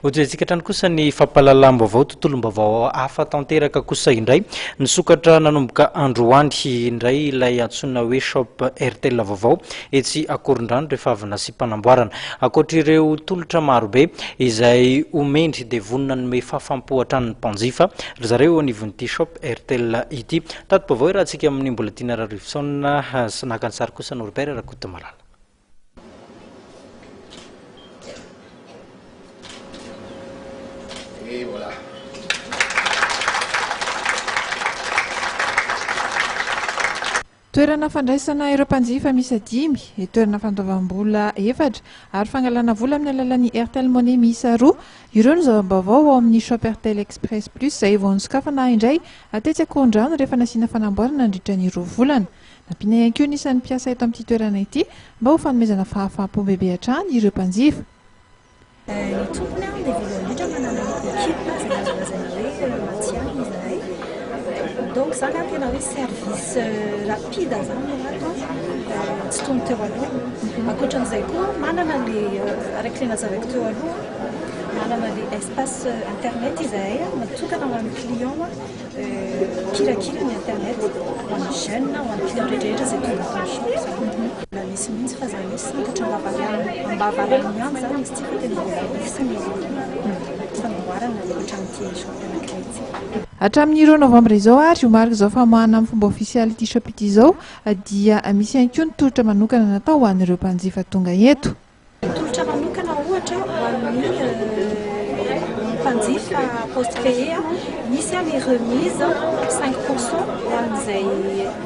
Ojentsika trany kosa ny fampalalam-baovao tontolom-baovao hafa tanteraka kosa indray nisokatra nanomboka androany indray ilay antsoina hoe shop RTL vaovao etsy Akorondrano rehefa avy nasy mpanamboarana. Ankoatr'ireo tolotra marobe izay omendry dia vonona nome fahafampo hatranin'ny mpanjifa ry zareo anivon'ity shop RTL ity. Tato-baovao raha antsika amin'ny mboletina Rivosaona naka ny sary kosa Norbert Rakotomalala. Et voilà. Toerana fandraisana ireo mpanjifa miisa 5, toerana fandoavam-bola 4 ary fangalana vola amin'ny alalan'ny RTL Money miisa 2. Ireo no zava-baovao ao amin'ny shop RTL Express Plus izay vao nosokafana indray atetsy Akorondrano rehefa nasiana fanamboarana nandritra ny 2 volana. Nampiana ihany koa nisan'ny mpiasa eto amin'ity toerana ity mba ho fanomezana fahafaham-po bebe hatrany ireo mpanjifa. Ny tompony dia voalohany manana ekipa zay hoe matiany izahay. Donc zany tena hoe service rapide zany atao tsy tony teo aloha. Ankoatran'izay koa manana le araiky le nazavaiko teo aloha manana le espace internet izahay natokana ho an'ny client kirakira ny internet ho an'ny jeune ho an'ny client rehetrarehetra zay tonga atao shop. Misy mihitsy fa zany hoe sangatra ambavarany ihany zany izy ty fa tena misy ny fanamboarana ohatran'ity shop anankiray ity. Hatramin'ny 2 novambra izao ary io marika izao famoahana amin'ny fomba ofisialy ity shop ity izao dia misy ihany koa ny tolotra manokana natao ho an'ireo mpanjifa tonga eto. Tolotra manokana ohatra ho an'ny mpanjifa post-payé misy les remises 5% ho an'izay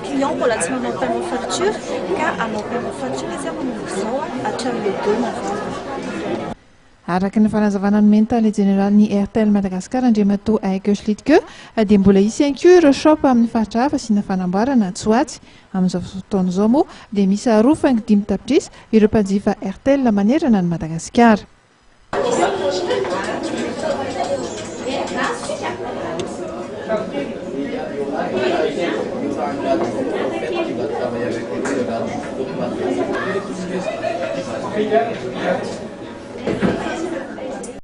client mbola tsy manao paiement facture ka anao paiement facture izy manomboka izao hatramin'ny 2 novambra. Araka ny fanazavana ny mentale generalny RTL Madagasikara Andriamatoa Aiko Slitke dia mbola isy ihany koa ireo shop amin'ny faritra hafa sy na fanamboarana Tsoatsy. Amin'izao fotoana izao moa dia misy 2.5 tapitrisa ireo mpanjifa RTL manerana ny Madagasikara. Tu vas travailler avec